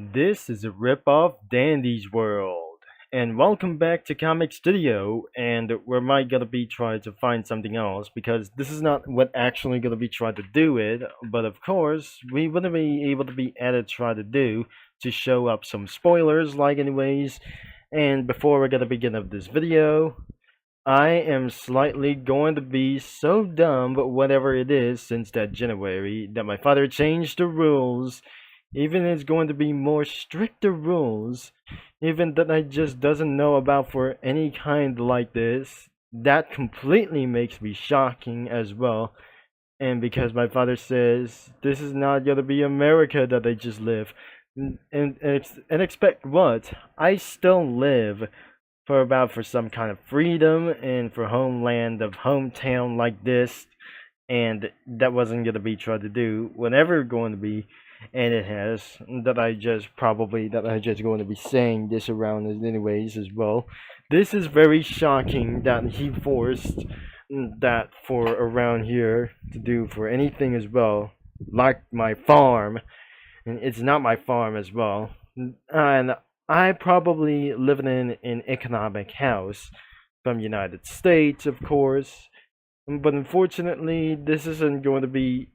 This is a rip-off Dandy's World, and welcome back to Comic Studio. And we're might gonna be trying to find something else because this is not what actually gonna be trying to do it. But of course, we wouldn't be able to be added try to do to show up some spoilers, like anyways. And before we're gonna begin of this video, I am slightly going to be so dumb, but whatever it is, since that January, that my father changed the rules. Even it's going to be more stricter rules, even that I just doesn't know about for any kind like this. That completely makes me shocking as well. And because my father says this is not gonna be America that I just live, and expect what? I still live for some kind of freedom and for homeland of hometown like this, and that wasn't gonna be tried to do whenever going to be, and it has that I just going to be saying this around as anyways as well. This is very shocking that he forced that for around here to do for anything as well, like my farm, and it's not my farm as well. And I probably living in an economic house from United States, of course, but unfortunately, this isn't going to be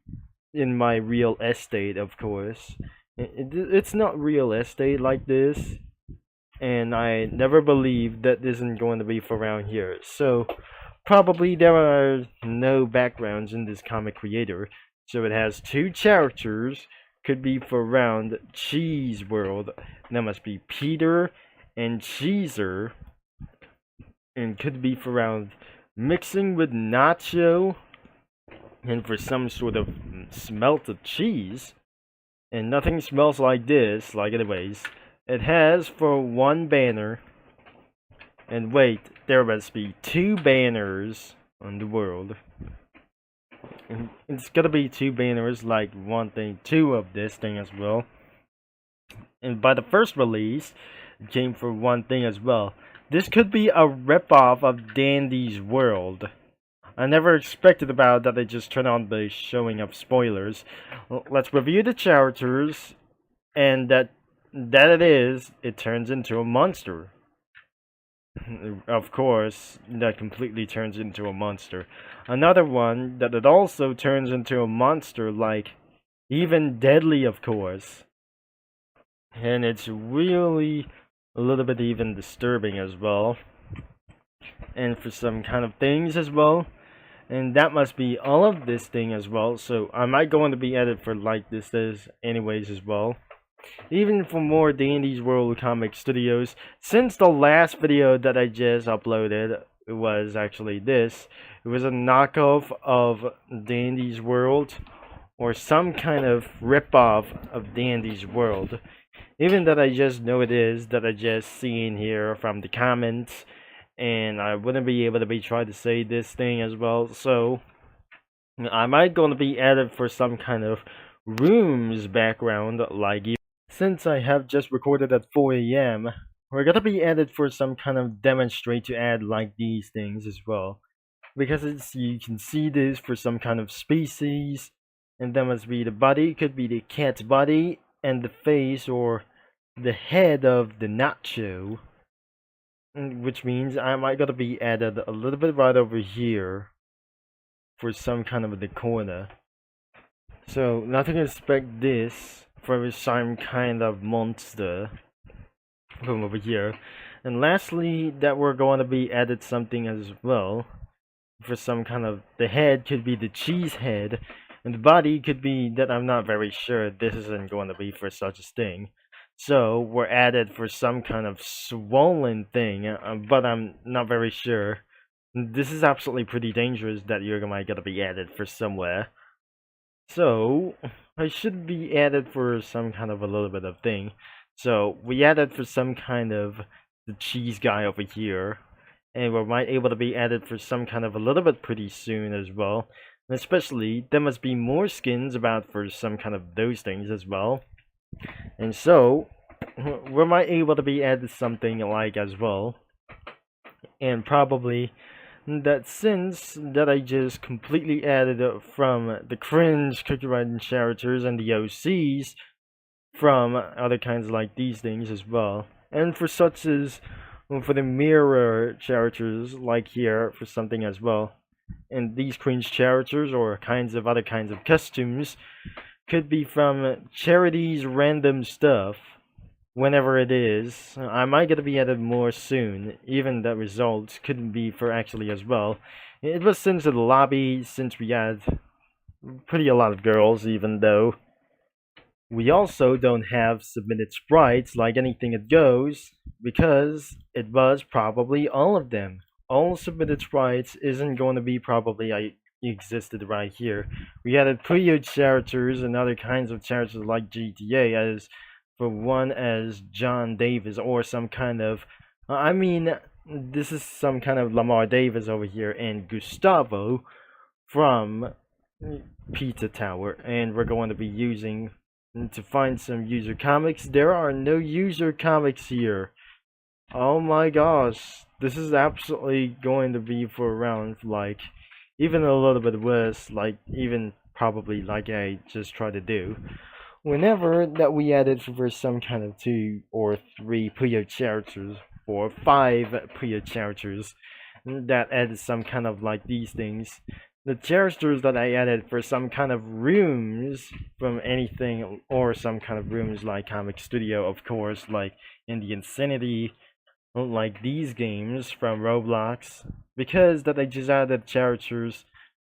in my real estate, of course. It's not real estate like this, and I never believed that this isn't going to be for around here. So, probably there are no backgrounds in this comic creator. So it has two characters, could be for around Cheese World. That must be Peter and Cheeser, and could be for around mixing with Nacho and for some sort of smelt of cheese. And nothing smells like this, like anyways. It has for one banner. And wait, there must be two banners on the world. And it's gotta be two banners, like one thing, two of this thing as well. And by the first release, it came for one thing as well. This could be a ripoff of Dandy's World. I never expected about that they just turn on the showing of spoilers. Well, let's review the characters, and it turns into a monster. Of course, that completely turns into a monster. Another one that it also turns into a monster, like even deadly, of course. And it's really a little bit even disturbing as well. And for some kind of things as well. And that must be all of this thing as well. So I might go on to be edited for like this is anyways as well. Even for more Dandy's World Comic Studios. Since the last video that I just uploaded, it was actually this. It was a knockoff of Dandy's World, or some kind of rip-off of Dandy's World. Even that I just know it is, that I just seen here from the comments, and I wouldn't be able to be trying to say this thing as well, so I might gonna be added for some kind of rooms background, like since I have just recorded at 4 a.m. we're gonna be added for some kind of demonstrate to add like these things as well, because it's you can see this for some kind of species, and that must be the body, could be the cat's body, and the face or the head of the nacho. Which means I might gotta be added a little bit right over here for some kind of the corner. So nothing to expect this for some kind of monster from over here. And lastly, that we're going to be added something as well for some kind of the head could be the cheese head, and the body could be that I'm not very sure this isn't going to be for such a thing. So we're added for some kind of swollen thing, but I'm not very sure. This is absolutely pretty dangerous that you're gonna be added for somewhere. So I should be added for some kind of a little bit of thing. So we added for some kind of the cheese guy over here, and we might able to be added for some kind of a little bit pretty soon as well. And especially there must be more skins about for some kind of those things as well. And so, we might able to be added something like as well. And probably that since that I just completely added from the cringe cookie writing characters and the OCs, from other kinds like these things as well. And for such as for the mirror characters like here for something as well. And these cringe characters or kinds of other kinds of costumes could be from charities random stuff whenever it is. I might get to be added more soon. Even the results couldn't be for actually as well. It was since the lobby, since we had pretty a lot of girls, even though we also don't have submitted sprites like anything it goes, because it was probably all of them. All submitted sprites isn't going to be probably I existed right here. We added pre-age characters and other kinds of characters like GTA as for one as John Davis or some kind of I mean this is some kind of Lamar Davis over here and Gustavo from Pizza Tower, and we're going to be using to find some user comics. There are no user comics here. Oh my gosh, this is absolutely going to be for around like even a little bit worse, like even probably like I just tried to do. Whenever that we added for some kind of 2 or 3 Puyo characters or 5 Puyo characters that added some kind of like these things. The characters that I added for some kind of rooms from anything or some kind of rooms like Comic Studio, of course, like in the Insanity, like these games from Roblox, because that I just added characters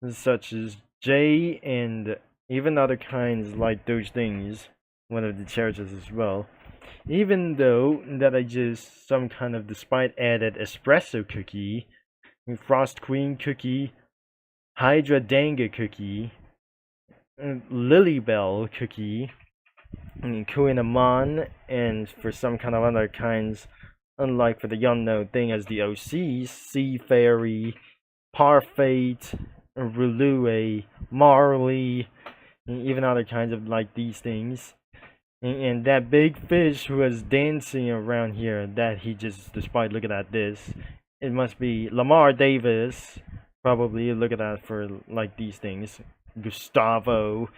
such as Jay and even other kinds like those things, one of the characters as well. Even though that I just some kind of despite added espresso cookie, frost queen cookie, hydra danga cookie, lilybell cookie, and kuinamon, and for some kind of other kinds, unlike for the unknown thing as the OCs, sea fairy, parfait, Rulue, Marley, and even other kinds of like these things. And that big fish who was dancing around here, that he just, despite looking at this, it must be Lamar Davis. Probably look at that for like these things. Gustavo,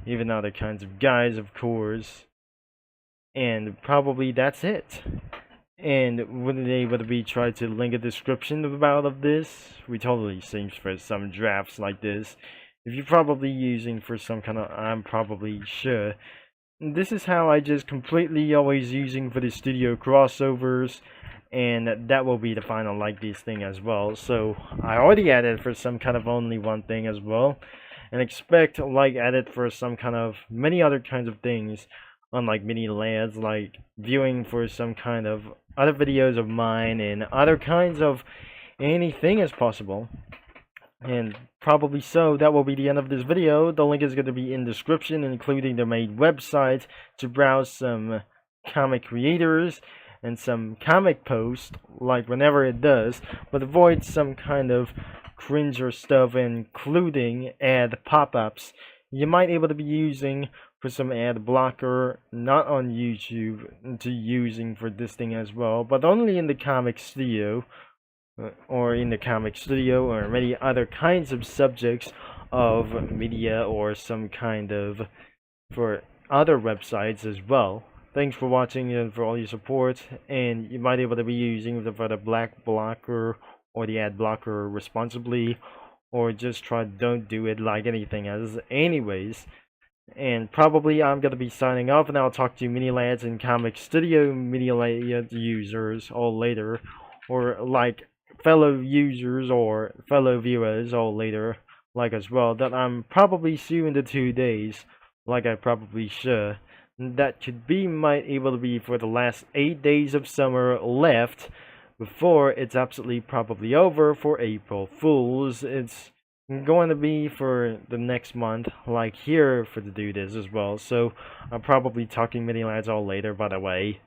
even other kinds of guys, of course. And probably that's it. And wouldn't they able to be try to link a description about of this? We totally seems for some drafts like this. If you're probably using for some kind of, I'm probably sure. This is how I just completely always using for the studio crossovers, and that will be the final like this thing as well. So I already added for some kind of only one thing as well, and expect like added for some kind of many other kinds of things, unlike mini lads like viewing for some kind of other videos of mine and other kinds of anything as possible. And probably so, that will be the end of this video. The link is going to be in the description, including their main website to browse some comic creators and some comic posts, like whenever it does, but avoid some kind of cringer stuff, including ad pop-ups you might able to be using for some ad blocker, not on YouTube, to using for this thing as well, but only in the comic studio, or in the comic studio, or many other kinds of subjects of media, or some kind of for other websites as well. Thanks for watching and for all your support, and you might be able to be using for the black blocker or the ad blocker responsibly, or just try don't do it like anything else anyways. And probably I'm gonna be signing off, and I'll talk to mini lads and comic studio mini lad users all later, or like fellow users or fellow viewers all later, like as well, that I'm probably soon in 2 days, like I probably should. That could be might able to be for the last 8 days of summer left before it's absolutely probably over for April Fools. It's going to be for the next month, like here for to do this as well. So I'm probably talking mini lads all later, by the way.